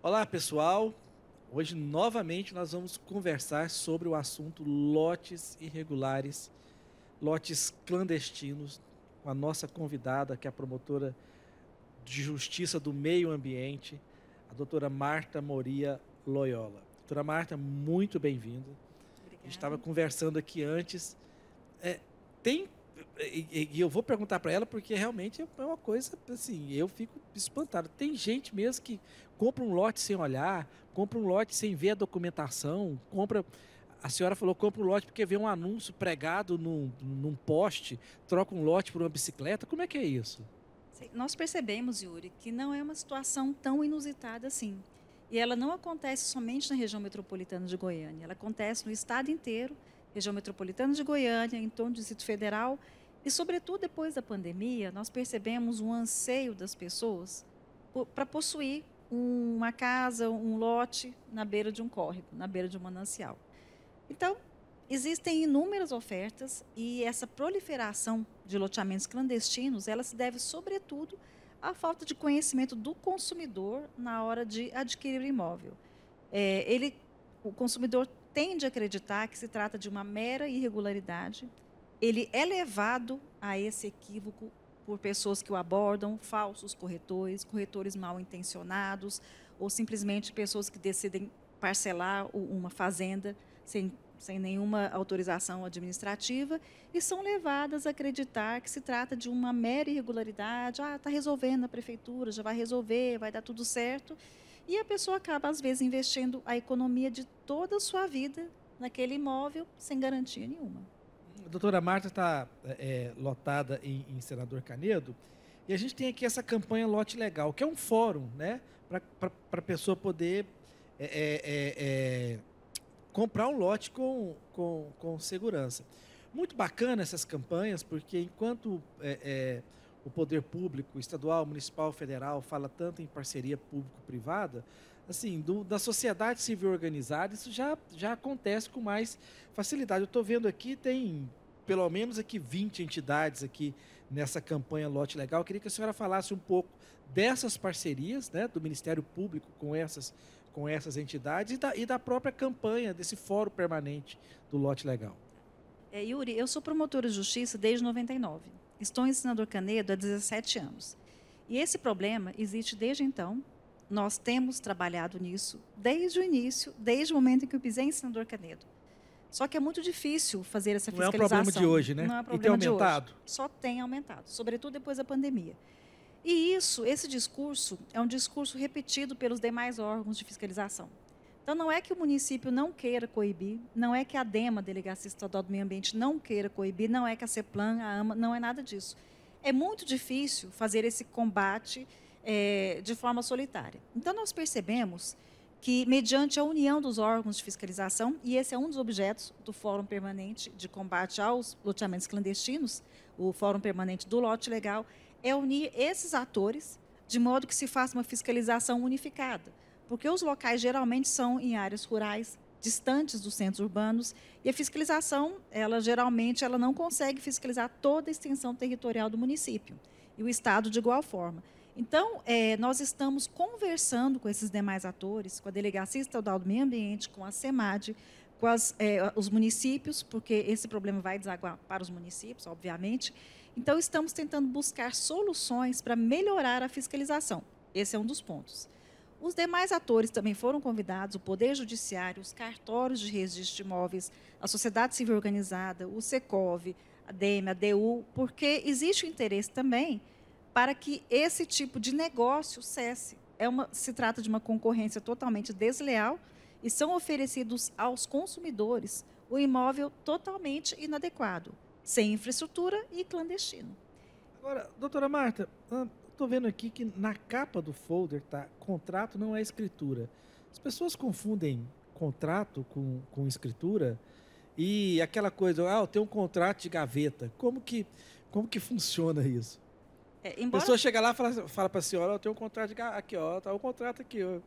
Olá, pessoal. Hoje, novamente, nós vamos conversar sobre o assunto lotes irregulares, lotes clandestinos, com a nossa convidada, que é a promotora de Justiça do Meio Ambiente, a doutora Marta Moria Loyola. Doutora Marta, muito bem-vinda. A gente estava Obrigada. conversando aqui antes. É, tem e eu vou perguntar para ela porque realmente é uma coisa assim, eu fico espantado. Tem gente mesmo que compra um lote sem olhar, compra um lote sem ver a documentação, compra. A senhora falou compra um lote porque vê um anúncio pregado num poste, troca um lote por uma bicicleta. Como é que é isso? Sim, nós percebemos, Yuri, que não é uma situação tão inusitada assim. E ela não acontece somente na região metropolitana de Goiânia, ela acontece no estado inteiro, região metropolitana de Goiânia, em torno do Distrito Federal, e sobretudo depois da pandemia, nós percebemos um anseio das pessoas para possuir uma casa, um lote na beira de um córrego, na beira de um manancial. Então, existem inúmeras ofertas e essa proliferação de loteamentos clandestinos, ela se deve, sobretudo, à falta de conhecimento do consumidor na hora de adquirir o imóvel. O consumidor tende a acreditar que se trata de uma mera irregularidade, ele é levado a esse equívoco por pessoas que o abordam, falsos corretores, corretores mal intencionados, ou simplesmente pessoas que decidem parcelar uma fazenda sem nenhuma autorização administrativa e são levadas a acreditar que se trata de uma mera irregularidade. Ah, está resolvendo na prefeitura, já vai resolver, vai dar tudo certo. E a pessoa acaba, às vezes, investindo a economia de toda a sua vida naquele imóvel sem garantia nenhuma. A doutora Marta está lotada em Senador Canedo e a gente tem aqui essa campanha Lote Legal, que é um fórum, né, para a pessoa poder é, é, é, comprar um lote com segurança. Muito bacana essas campanhas, porque enquanto o poder público, estadual, municipal, federal, fala tanto em parceria público-privada, assim, da sociedade civil organizada, isso já acontece com mais facilidade. Eu estou vendo aqui, tem pelo menos aqui 20 entidades aqui nessa campanha Lote Legal. Eu queria que a senhora falasse um pouco dessas parcerias, né, do Ministério Público com essas entidades e da própria campanha, desse fórum permanente do Lote Legal. Yuri, eu sou promotora de justiça desde 99. Estou em Senador Canedo há 17 anos. E esse problema existe desde então. Nós temos trabalhado nisso desde o início, desde o momento em que eu pisei em Senador Canedo. Só que é muito difícil fazer essa Não é um fiscalização. problema de hoje, né? Não é um E tem problema de hoje. aumentado? Só tem aumentado, sobretudo depois da pandemia. E esse discurso é um discurso repetido pelos demais órgãos de fiscalização. Então, não é que o município não queira coibir, não é que a DEMA, Delegacia Estadual do Meio Ambiente, não queira coibir, não é que a CEPLAN, a AMA, não é nada disso. É muito difícil fazer esse combate de forma solitária. Então, nós percebemos que, mediante a união dos órgãos de fiscalização, e esse é um dos objetos do Fórum Permanente de Combate aos Loteamentos Clandestinos, o Fórum Permanente do Lote Legal, é unir esses atores de modo que se faça uma fiscalização unificada, porque os locais geralmente são em áreas rurais, distantes dos centros urbanos, e a fiscalização, geralmente, ela não consegue fiscalizar toda a extensão territorial do município, e o Estado de igual forma. Então, nós estamos conversando com esses demais atores, com a Delegacia Estadual do Meio Ambiente, com a SEMAD, com os municípios, porque esse problema vai desaguar para os municípios, obviamente. Então, estamos tentando buscar soluções para melhorar a fiscalização. Esse é um dos pontos. Os demais atores também foram convidados, o Poder Judiciário, os cartórios de registro de imóveis, a sociedade civil organizada, o Secov, a DEME, a DU, porque existe o interesse também para que esse tipo de negócio cesse. Se trata de uma concorrência totalmente desleal e são oferecidos aos consumidores o imóvel totalmente inadequado, sem infraestrutura e clandestino. Agora, doutora Marta, estou vendo aqui que na capa do folder tá contrato não é escritura. As pessoas confundem contrato com escritura e aquela coisa, eu tenho um contrato de gaveta. Como que funciona isso? A pessoa chega lá e fala para a senhora, eu tenho um contrato de gaveta, aqui, ó, tá o contrato aqui, ó.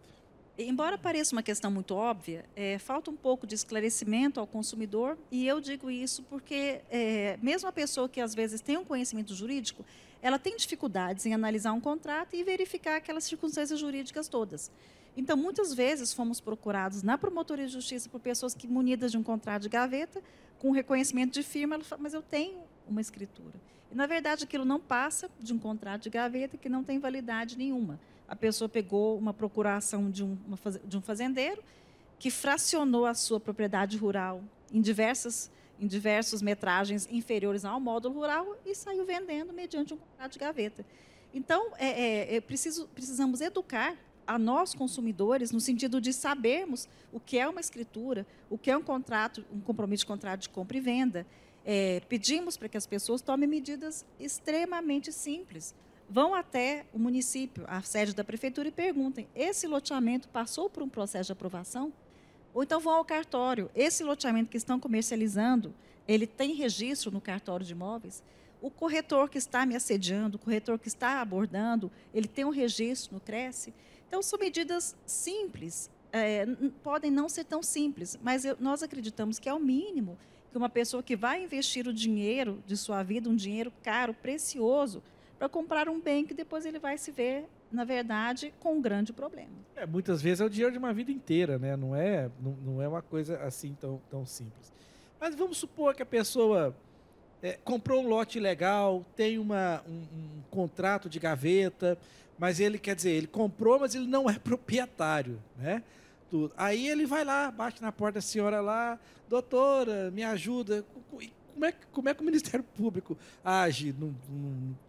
Embora pareça uma questão muito óbvia, falta um pouco de esclarecimento ao consumidor, e eu digo isso porque, mesmo a pessoa que às vezes tem um conhecimento jurídico, ela tem dificuldades em analisar um contrato e verificar aquelas circunstâncias jurídicas todas. Então, muitas vezes fomos procurados na Promotoria de Justiça por pessoas que, munidas de um contrato de gaveta, com reconhecimento de firma, ela fala, mas eu tenho uma escritura. E, na verdade, aquilo não passa de um contrato de gaveta que não tem validade nenhuma. A pessoa pegou uma procuração de um fazendeiro que fracionou a sua propriedade rural em diversas metragens inferiores ao módulo rural e saiu vendendo mediante um contrato de gaveta. Então, precisamos educar a nós, consumidores, no sentido de sabermos o que é uma escritura, o que é um contrato, um compromisso de contrato de compra e venda. Pedimos para que as pessoas tomem medidas extremamente simples. Vão até o município, a sede da prefeitura, e perguntem, esse loteamento passou por um processo de aprovação? Ou então vão ao cartório. Esse loteamento que estão comercializando, ele tem registro no cartório de imóveis? O corretor que está me assediando, o corretor que está abordando, ele tem um registro no Cresce? Então, são medidas simples, podem não ser tão simples, mas nós acreditamos que é o mínimo que uma pessoa que vai investir o dinheiro de sua vida, um dinheiro caro, precioso, para comprar um bem que depois ele vai se ver, na verdade, com um grande problema. Muitas vezes é o dinheiro de uma vida inteira, né? Não é uma coisa assim tão simples. Mas vamos supor que a pessoa comprou um lote legal, tem um contrato de gaveta, mas ele comprou, mas ele não é proprietário, né? Aí ele vai lá, bate na porta da senhora lá, doutora, me ajuda. Como é que o Ministério Público age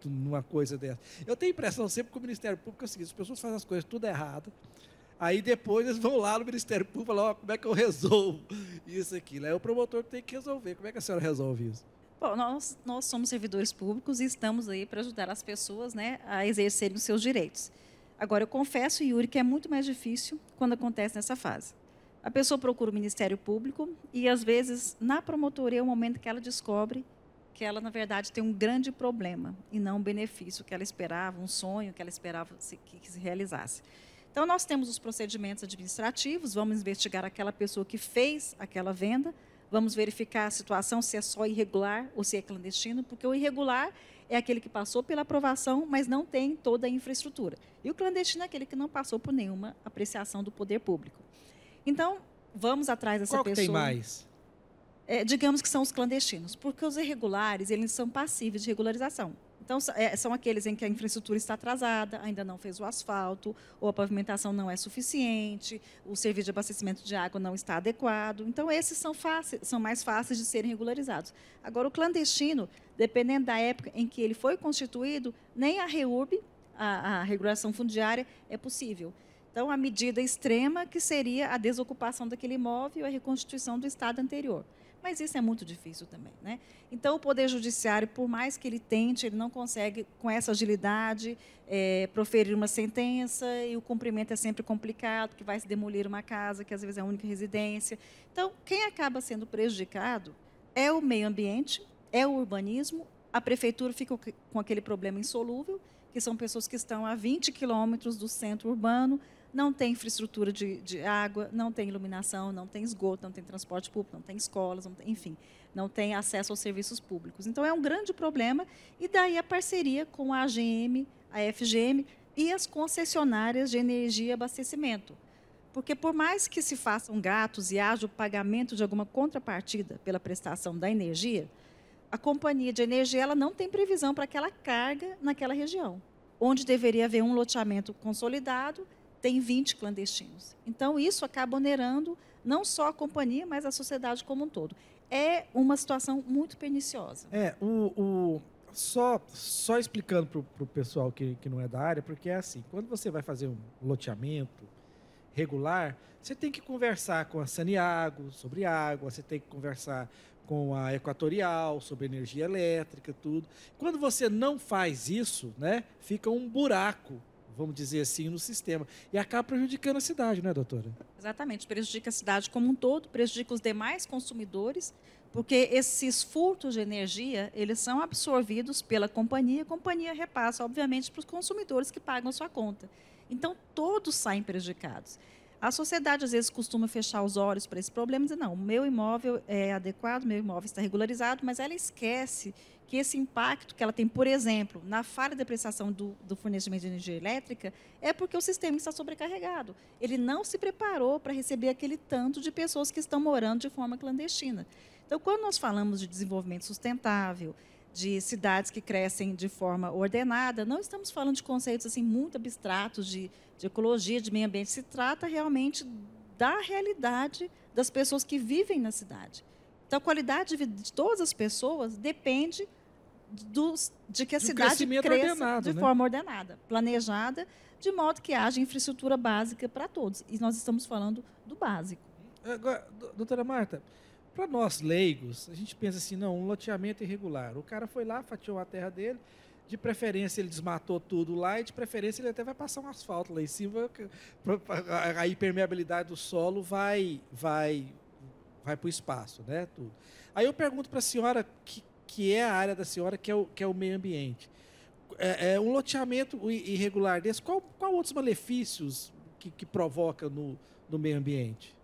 numa coisa dessa? Eu tenho a impressão sempre que o Ministério Público é o seguinte, as pessoas fazem as coisas tudo errado, aí depois eles vão lá no Ministério Público e falam, como é que eu resolvo isso aqui? Aí o promotor tem que resolver. Como é que a senhora resolve isso? Bom, nós somos servidores públicos e estamos aí para ajudar as pessoas, né, a exercerem os seus direitos. Agora, eu confesso, Yuri, que é muito mais difícil quando acontece nessa fase. A pessoa procura o Ministério Público e, às vezes, na promotoria é o momento que ela descobre que ela, na verdade, tem um grande problema e não um benefício que ela esperava, um sonho que ela esperava que se realizasse. Então, nós temos os procedimentos administrativos, vamos investigar aquela pessoa que fez aquela venda, vamos verificar a situação, se é só irregular ou se é clandestino, porque o irregular é aquele que passou pela aprovação, mas não tem toda a infraestrutura. E o clandestino é aquele que não passou por nenhuma apreciação do poder público. Então, vamos atrás dessa pessoa. Qual que tem mais? Digamos que são os clandestinos, porque os irregulares, eles são passíveis de regularização. Então, são aqueles em que a infraestrutura está atrasada, ainda não fez o asfalto, ou a pavimentação não é suficiente, o serviço de abastecimento de água não está adequado. Então, esses são mais fáceis de serem regularizados. Agora, o clandestino, dependendo da época em que ele foi constituído, nem a REURB, a regulação fundiária, é possível. Então, a medida extrema que seria a desocupação daquele imóvel e a reconstituição do estado anterior. Mas isso é muito difícil também, né? Então, o Poder Judiciário, por mais que ele tente, ele não consegue, com essa agilidade, proferir uma sentença, e o cumprimento é sempre complicado, que vai se demolir uma casa, que às vezes é a única residência. Então, quem acaba sendo prejudicado é o meio ambiente, é o urbanismo, a prefeitura fica com aquele problema insolúvel, que são pessoas que estão a 20 quilômetros do centro urbano, não tem infraestrutura de água, não tem iluminação, não tem esgoto, não tem transporte público, não tem escolas, enfim, não tem acesso aos serviços públicos. Então, é um grande problema, e daí a parceria com a AGM, a FGM e as concessionárias de energia e abastecimento. Porque, por mais que se façam gatos e haja o pagamento de alguma contrapartida pela prestação da energia, a companhia de energia ela não tem previsão para aquela carga naquela região, onde deveria haver um loteamento consolidado, tem 20 clandestinos. Então, isso acaba onerando não só a companhia, mas a sociedade como um todo. É uma situação muito perniciosa. Só explicando para o pessoal que não é da área, porque é assim, quando você vai fazer um loteamento regular, você tem que conversar com a Saniago sobre água, você tem que conversar com a Equatorial sobre energia elétrica, tudo. Quando você não faz isso, né, fica um buraco, vamos dizer assim, no sistema. E acaba prejudicando a cidade, não é, doutora? Exatamente. Prejudica a cidade como um todo, prejudica os demais consumidores, porque esses furtos de energia, eles são absorvidos pela companhia, a companhia repassa, obviamente, para os consumidores que pagam a sua conta. Então, todos saem prejudicados. A sociedade, às vezes, costuma fechar os olhos para esse problema e dizer, não, o meu imóvel é adequado, o meu imóvel está regularizado, mas ela esquece que esse impacto que ela tem, por exemplo, na falha de prestação do fornecimento de energia elétrica, é porque o sistema está sobrecarregado. Ele não se preparou para receber aquele tanto de pessoas que estão morando de forma clandestina. Então, quando nós falamos de desenvolvimento sustentável, de cidades que crescem de forma ordenada, não estamos falando de conceitos assim muito abstratos de ecologia, de meio ambiente. Se trata realmente da realidade das pessoas que vivem na cidade. Então, a qualidade de vida de todas as pessoas depende de que a cidade cresça ordenado, de forma ordenada, planejada, de modo que haja infraestrutura básica para todos. E nós estamos falando do básico. Agora, doutora Marta, para nós leigos, a gente pensa assim, não, um loteamento irregular. O cara foi lá, fatiou a terra dele, de preferência ele desmatou tudo lá e de preferência ele até vai passar um asfalto lá em cima, a impermeabilidade do solo vai para o espaço, né? Tudo. Aí eu pergunto para a senhora, que é a área da senhora, que é o meio ambiente. Um loteamento irregular desse, qual outros malefícios que provoca no meio ambiente?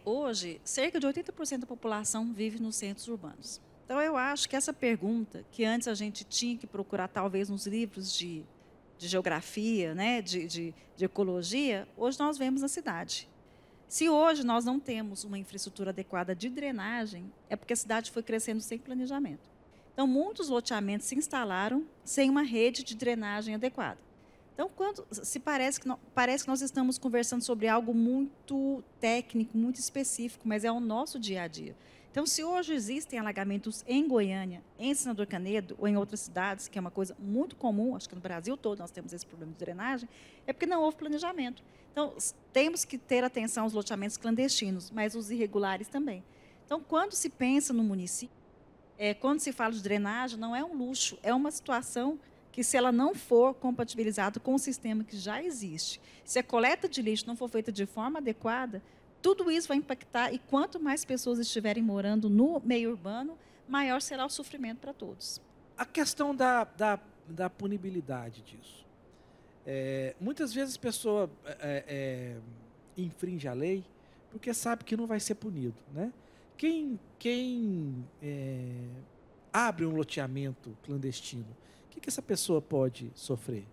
Hoje, cerca de 80% da população vive nos centros urbanos. Então, eu acho que essa pergunta, que antes a gente tinha que procurar, talvez, nos livros de geografia, né, de ecologia, hoje nós vemos na cidade. Se hoje nós não temos uma infraestrutura adequada de drenagem, é porque a cidade foi crescendo sem planejamento. Então, muitos loteamentos se instalaram sem uma rede de drenagem adequada. Então, parece que nós estamos conversando sobre algo muito técnico, muito específico, mas é o nosso dia a dia. Então, se hoje existem alagamentos em Goiânia, em Senador Canedo ou em outras cidades, que é uma coisa muito comum, acho que no Brasil todo nós temos esse problema de drenagem, é porque não houve planejamento. Então, temos que ter atenção aos loteamentos clandestinos, mas os irregulares também. Então, quando se pensa no município, quando se fala de drenagem, não é um luxo, é uma situação que, se ela não for compatibilizada com o sistema que já existe, se a coleta de lixo não for feita de forma adequada, tudo isso vai impactar, e quanto mais pessoas estiverem morando no meio urbano, maior será o sofrimento para todos. A questão da punibilidade disso. Muitas vezes a pessoa infringe a lei porque sabe que não vai ser punido, né? Quem abre um loteamento clandestino, o que essa pessoa pode sofrer?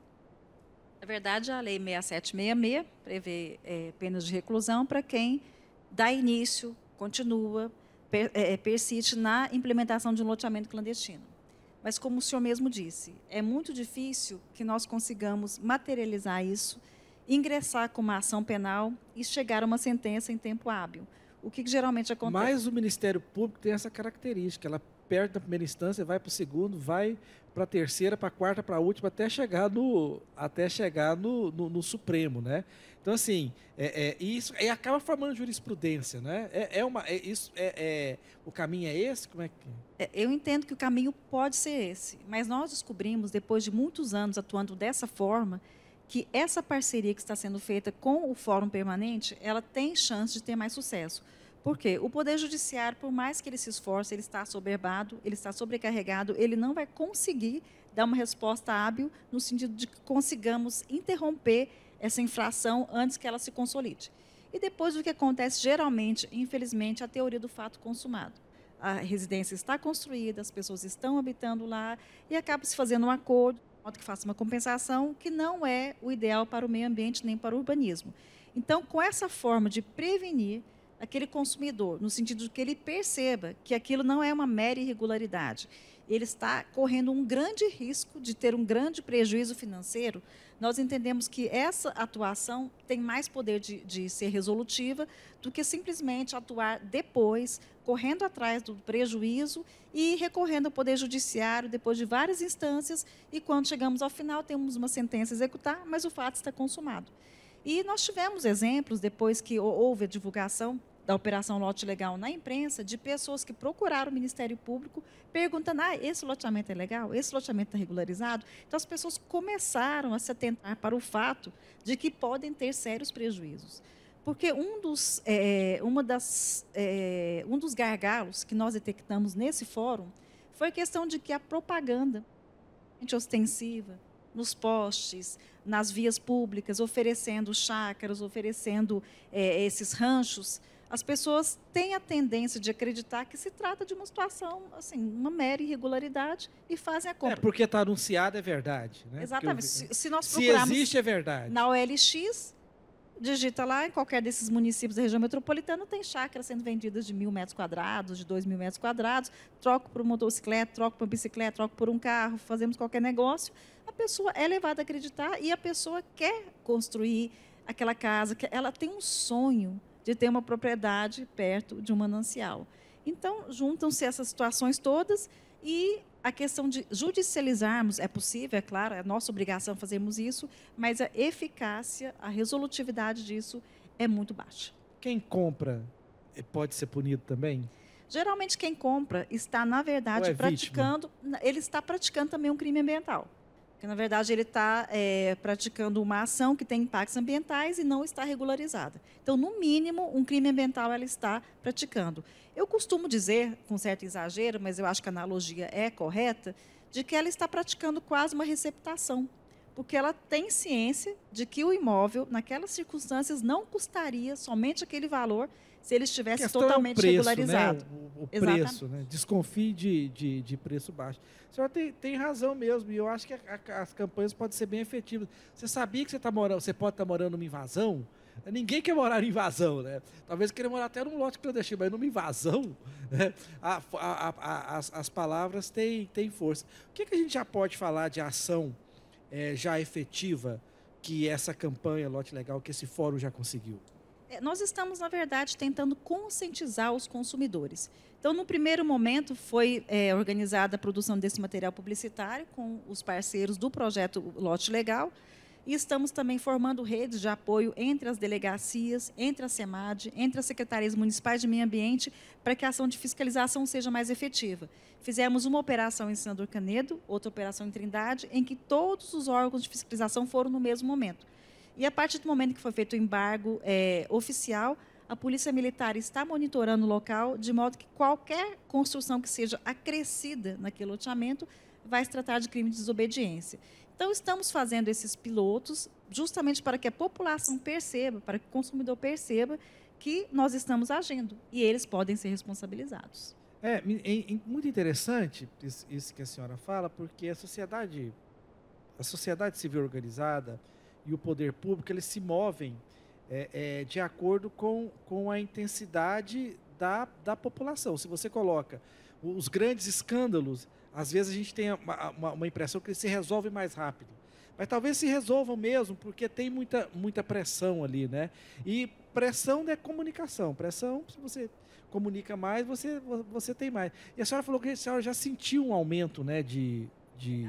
Na verdade, a Lei 6766 prevê penas de reclusão para quem dá início, continua, persiste na implementação de um loteamento clandestino. Mas, como o senhor mesmo disse, é muito difícil que nós consigamos materializar isso, ingressar com uma ação penal e chegar a uma sentença em tempo hábil. O que geralmente acontece? Mas o Ministério Público tem essa característica, ela perde na primeira instância, vai para o segundo, vai para a terceira, para a quarta, para a última, até chegar no Supremo, né? Então, assim, isso acaba formando jurisprudência, né? O caminho é esse? Como é que... Eu entendo que o caminho pode ser esse, mas nós descobrimos, depois de muitos anos atuando dessa forma, que essa parceria que está sendo feita com o Fórum Permanente, ela tem chance de ter mais sucesso. Por quê? O Poder Judiciário, por mais que ele se esforce, ele está assoberbado, ele está sobrecarregado, ele não vai conseguir dar uma resposta hábil no sentido de que consigamos interromper essa infração antes que ela se consolide. E depois, o que acontece geralmente, infelizmente, a teoria do fato consumado. A residência está construída, as pessoas estão habitando lá e acaba se fazendo um acordo, de modo que faça uma compensação que não é o ideal para o meio ambiente nem para o urbanismo. Então, com essa forma de prevenir aquele consumidor, no sentido de que ele perceba que aquilo não é uma mera irregularidade, ele está correndo um grande risco de ter um grande prejuízo financeiro, nós entendemos que essa atuação tem mais poder de ser resolutiva do que simplesmente atuar depois, correndo atrás do prejuízo e recorrendo ao Poder Judiciário depois de várias instâncias, e quando chegamos ao final temos uma sentença a executar, mas o fato está consumado. E nós tivemos exemplos, depois que houve a divulgação da Operação Lote Legal na imprensa, de pessoas que procuraram o Ministério Público perguntando: esse loteamento é legal? Esse loteamento está regularizado? Então, as pessoas começaram a se atentar para o fato de que podem ter sérios prejuízos. Porque um dos gargalos que nós detectamos nesse fórum foi a questão de que a propaganda ostensiva, nos postes, nas vias públicas, oferecendo chácaras, oferecendo esses ranchos, as pessoas têm a tendência de acreditar que se trata de uma situação, assim, uma mera irregularidade e fazem a compra. Porque está anunciado é verdade, né? Exatamente. Se nós Se procurarmos existe é verdade. na OLX, digita lá, em qualquer desses municípios da região metropolitana, tem chácaras sendo vendidas de 1.000 metros quadrados, de 2.000 metros quadrados, troco por uma motocicleta, troco por uma bicicleta, troco por um carro, fazemos qualquer negócio. A pessoa é levada a acreditar e a pessoa quer construir aquela casa, que ela tem um sonho de ter uma propriedade perto de um manancial. Então, juntam-se essas situações todas e a questão de judicializarmos é possível, é claro, é nossa obrigação fazermos isso, mas a eficácia, a resolutividade disso é muito baixa. Quem compra pode ser punido também? Geralmente quem compra está, na verdade, praticando, ele está praticando também um crime ambiental. Porque, na verdade, ele está praticando uma ação que tem impactos ambientais e não está regularizada. Então, no mínimo, um crime ambiental ela está praticando. Eu costumo dizer, com certo exagero, mas eu acho que a analogia é correta, de que ela está praticando quase uma receptação, porque ela tem ciência de que o imóvel, naquelas circunstâncias, não custaria somente aquele valor se ele estivesse totalmente regularizado. Né? O preço, né? Desconfie de preço baixo. A senhora tem razão mesmo, e eu acho que as campanhas podem ser bem efetivas. Você sabia que você pode estar morando numa invasão? Ninguém quer morar em invasão, né? Talvez queira morar até num lote clandestino, mas numa invasão, né? As palavras têm força. O que a gente já pode falar de ação já efetiva que essa campanha Lote Legal, que esse fórum já conseguiu? Nós estamos, na verdade, tentando conscientizar os consumidores. Então, no primeiro momento, foi organizada a produção desse material publicitário com os parceiros do projeto Lote Legal. E estamos também formando redes de apoio entre as delegacias, entre a SEMAD, entre as secretarias municipais de meio ambiente, para que a ação de fiscalização seja mais efetiva. Fizemos uma operação em Senador Canedo, outra operação em Trindade, em que todos os órgãos de fiscalização foram no mesmo momento. E, a partir do momento que foi feito o embargo oficial, a Polícia Militar está monitorando o local, de modo que qualquer construção que seja acrescida naquele loteamento vai se tratar de crime de desobediência. Então, estamos fazendo esses pilotos justamente para que a população perceba, para que o consumidor perceba que nós estamos agindo e eles podem ser responsabilizados. É muito interessante isso que a senhora fala, porque a sociedade civil organizada e o poder público, eles se movem de acordo com a intensidade da população. Se você coloca os grandes escândalos, às vezes a gente tem uma impressão que eles se resolvem mais rápido. Mas talvez se resolvam mesmo, porque tem muita pressão ali, né? E pressão é comunicação. Pressão, se você comunica mais, você tem mais. E a senhora falou que a senhora já sentiu um aumento, né,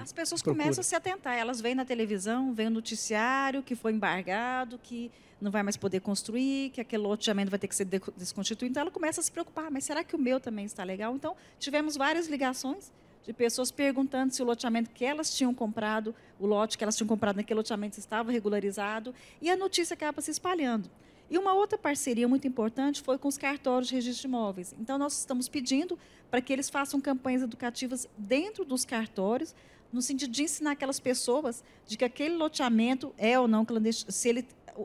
As pessoas procura. Começam a se atentar. Elas veem na televisão, veem o noticiário que foi embargado, que não vai mais poder construir, que aquele loteamento vai ter que ser desconstituído. Então, ela começa a se preocupar. Mas será que o meu também está legal? Então, tivemos várias ligações de pessoas perguntando se o loteamento que elas tinham comprado, o lote que elas tinham comprado naquele loteamento estava regularizado, e a notícia acaba se espalhando. E uma outra parceria muito importante foi com os cartórios de registro de imóveis. Então, nós estamos pedindo para que eles façam campanhas educativas dentro dos cartórios, no sentido de ensinar aquelas pessoas de que aquele loteamento é ou não clandestino,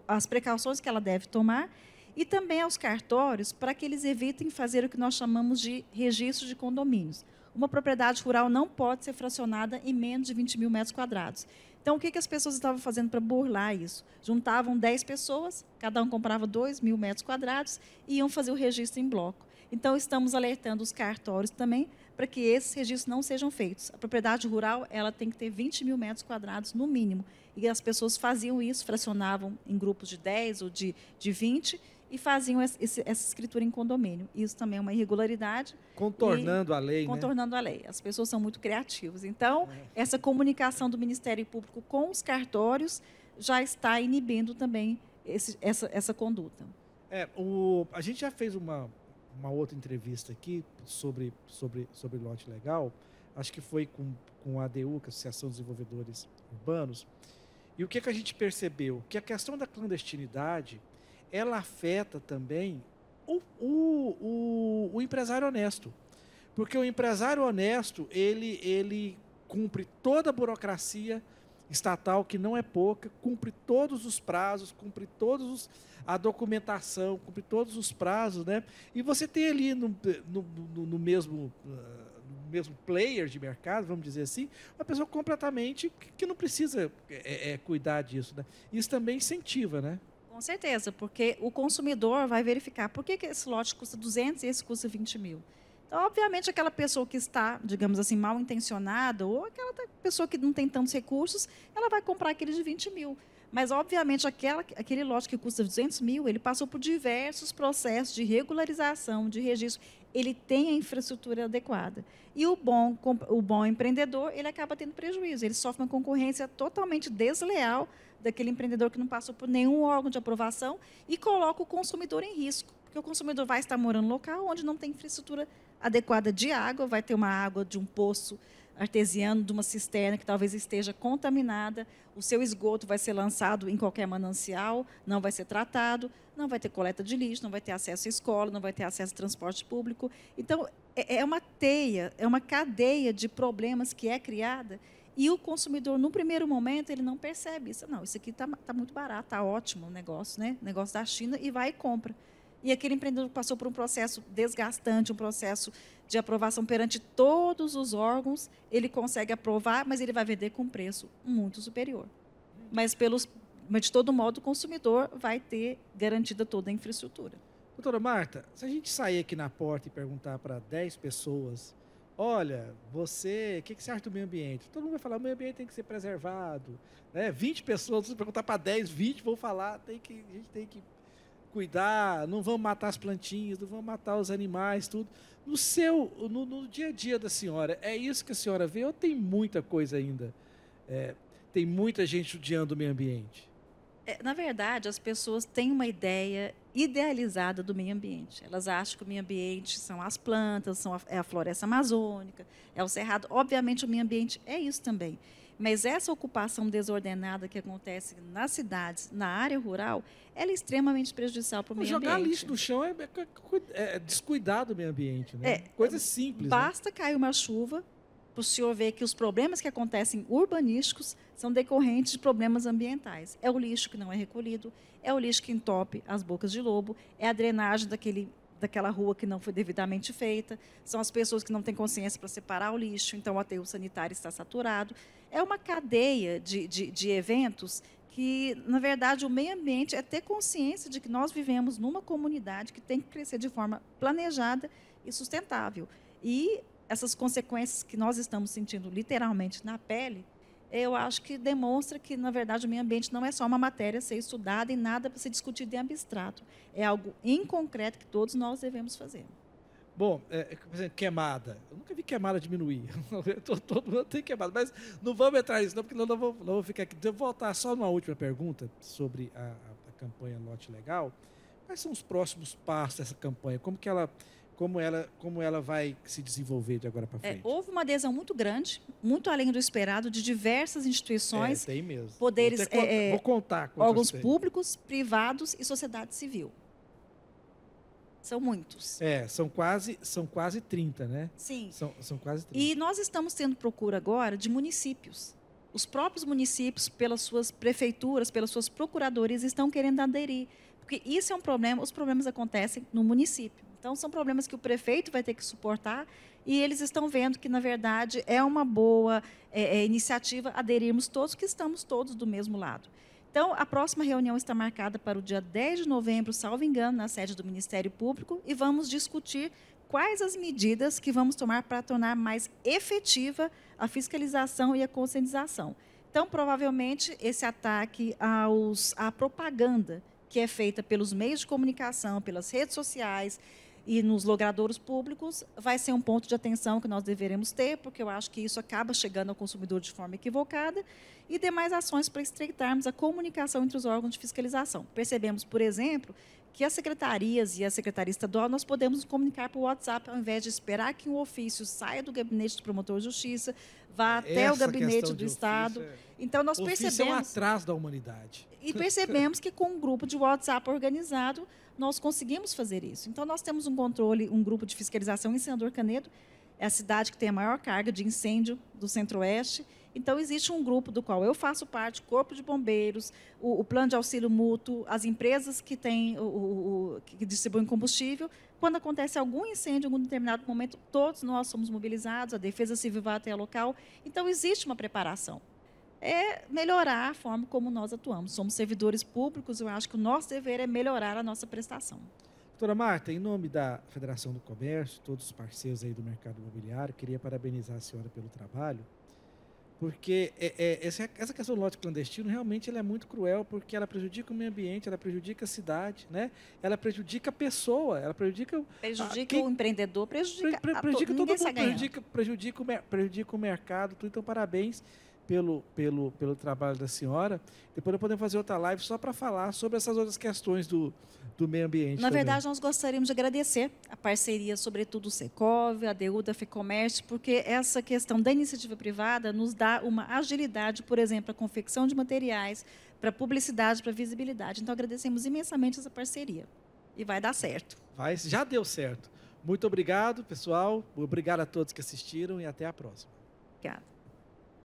as precauções que ela deve tomar, e também aos cartórios para que eles evitem fazer o que nós chamamos de registro de condomínios. Uma propriedade rural não pode ser fracionada em menos de 20.000 metros quadrados. Então, o que as pessoas estavam fazendo para burlar isso? Juntavam 10 pessoas, cada um comprava 2.000 metros quadrados e iam fazer o registro em bloco. Então, estamos alertando os cartórios também para que esses registros não sejam feitos. A propriedade rural ela tem que ter 20.000 metros quadrados no mínimo. E as pessoas faziam isso, fracionavam em grupos de 10 ou de 20 e faziam essa escritura em condomínio. Isso também é uma irregularidade. Contornando a lei, Contornando a lei. As pessoas são muito criativas. Então, essa comunicação do Ministério Público com os cartórios já está inibindo também essa conduta. A gente já fez uma outra entrevista aqui sobre lote legal, acho que foi com a ADU, que é a Associação de Desenvolvedores Urbanos, e o que a gente percebeu? Que a questão da clandestinidade, ela afeta também o empresário honesto. Porque o empresário honesto, ele cumpre toda a burocracia estatal que não é pouca, cumpre todos os prazos, a documentação, cumpre todos os prazos, né? E você tem ali no mesmo player de mercado, vamos dizer assim, uma pessoa completamente que não precisa cuidar disso, né? Isso também incentiva, né? Com certeza, porque o consumidor vai verificar por que esse lote custa 200 e esse custa 20 mil. Então, obviamente, aquela pessoa que está, digamos assim, mal intencionada, ou aquela pessoa que não tem tantos recursos, ela vai comprar aquele de 20 mil. Mas, obviamente, aquele lote que custa 200 mil, ele passou por diversos processos de regularização, de registro. Ele tem a infraestrutura adequada. E o bom empreendedor, ele acaba tendo prejuízo. Ele sofre uma concorrência totalmente desleal daquele empreendedor que não passou por nenhum órgão de aprovação e coloca o consumidor em risco. Porque o consumidor vai estar morando em um local onde não tem infraestrutura adequada de água, vai ter uma água de um poço artesiano, de uma cisterna que talvez esteja contaminada, o seu esgoto vai ser lançado em qualquer manancial, não vai ser tratado, não vai ter coleta de lixo, não vai ter acesso à escola, não vai ter acesso a transporte público. Então, é uma teia, é uma cadeia de problemas que é criada e o consumidor, no primeiro momento, ele não percebe isso. Não, isso aqui está muito barato, está ótimo o negócio, né? Negócio da China, e vai e compra. E aquele empreendedor passou por um processo desgastante, um processo de aprovação perante todos os órgãos, ele consegue aprovar, mas ele vai vender com preço muito superior. Mas de todo modo, o consumidor vai ter garantida toda a infraestrutura. Doutora Marta, se a gente sair aqui na porta e perguntar para 10 pessoas, olha, o que você acha do meio ambiente? Todo mundo vai falar, o meio ambiente tem que ser preservado. Né? 20 pessoas, se perguntar para 10, 20 vão falar, a gente tem que cuidar, não vamos matar as plantinhas, não vamos matar os animais, tudo. No dia a dia da senhora, é isso que a senhora vê ou tem muita coisa ainda? Tem muita gente judiando o meio ambiente? Na verdade, as pessoas têm uma ideia idealizada do meio ambiente. Elas acham que o meio ambiente são as plantas, é a floresta amazônica, é o cerrado. Obviamente, o meio ambiente é isso também. Mas essa ocupação desordenada que acontece nas cidades, na área rural, ela é extremamente prejudicial para o meio ambiente. Jogar lixo no chão é descuidar do meio ambiente, né? Coisa simples. Basta, né? Cair uma chuva para o senhor ver que os problemas que acontecem urbanísticos são decorrentes de problemas ambientais. É o lixo que não é recolhido, é o lixo que entope as bocas de lobo, é a drenagem daquela rua que não foi devidamente feita, são as pessoas que não têm consciência para separar o lixo, então o aterro sanitário está saturado. É uma cadeia de eventos que, na verdade, o meio ambiente é ter consciência de que nós vivemos numa comunidade que tem que crescer de forma planejada e sustentável. E essas consequências que nós estamos sentindo literalmente na pele, eu acho que demonstra que, na verdade, o meio ambiente não é só uma matéria a ser estudada e nada para ser discutido em abstrato. É algo em concreto que todos nós devemos fazer. Bom, por exemplo, queimada. Eu nunca vi queimada diminuir. Todo mundo tem queimada. Mas não vamos entrar nisso, não, porque não vou ficar aqui. Devo voltar só numa última pergunta sobre a campanha Lote Legal. Quais são os próximos passos dessa campanha? Como ela vai se desenvolver de agora para frente? Houve uma adesão muito grande, muito além do esperado, de diversas instituições, tem mesmo. poderes, vou contar órgãos públicos, privados e sociedade civil. São muitos. São quase 30, né? Sim. São quase 30. E nós estamos tendo procura agora de municípios. Os próprios municípios, pelas suas prefeituras, pelas suas procuradorias, estão querendo aderir. Porque isso é um problema, os problemas acontecem no município. Então, são problemas que o prefeito vai ter que suportar e eles estão vendo que, na verdade, é uma boa iniciativa aderirmos todos, que estamos todos do mesmo lado. Então, a próxima reunião está marcada para o dia 10 de novembro, salvo engano, na sede do Ministério Público, e vamos discutir quais as medidas que vamos tomar para tornar mais efetiva a fiscalização e a conscientização. Então, provavelmente, esse ataque à propaganda que é feita pelos meios de comunicação, pelas redes sociais e nos logradouros públicos, vai ser um ponto de atenção que nós deveremos ter, porque eu acho que isso acaba chegando ao consumidor de forma equivocada, e demais ações para estreitarmos a comunicação entre os órgãos de fiscalização. Percebemos, por exemplo, que as secretarias e a Secretaria Estadual, nós podemos nos comunicar por WhatsApp, ao invés de esperar que um ofício saia do gabinete do promotor de justiça, vá até o gabinete do Estado. Então, nós percebemos... é um atraso da humanidade. E percebemos que, com um grupo de WhatsApp organizado, nós conseguimos fazer isso. Então, nós temos um grupo de fiscalização em Senador Canedo, é a cidade que tem a maior carga de incêndio do Centro-Oeste, Então, existe um grupo do qual eu faço parte, Corpo de Bombeiros, o Plano de Auxílio Mútuo, as empresas que têm que distribuem combustível. Quando acontece algum incêndio em algum determinado momento, todos nós somos mobilizados, a Defesa Civil vai até o local. Então, existe uma preparação. É melhorar a forma como nós atuamos. Somos servidores públicos, eu acho que o nosso dever é melhorar a nossa prestação. Doutora Marta, em nome da Federação do Comércio, todos os parceiros aí do mercado imobiliário, queria parabenizar a senhora pelo trabalho, porque essa questão do lote clandestino realmente ela é muito cruel, porque ela prejudica o meio ambiente, ela prejudica a cidade, né? Ela prejudica a pessoa, ela prejudica... Prejudica o empreendedor, prejudica prejudica todo ninguém sai mundo, ganhando. prejudica o mercado, tudo. Então, parabéns pelo trabalho da senhora. Depois nós podemos fazer outra live só para falar sobre essas outras questões do meio ambiente. Na verdade, nós gostaríamos de agradecer a parceria, sobretudo do Secov, a ADU, da FEComércio, porque essa questão da iniciativa privada nos dá uma agilidade, por exemplo, a confecção de materiais, para publicidade, para visibilidade. Então, agradecemos imensamente essa parceria. E vai dar certo. Já deu certo. Muito obrigado, pessoal. Obrigado a todos que assistiram e até a próxima. Obrigada.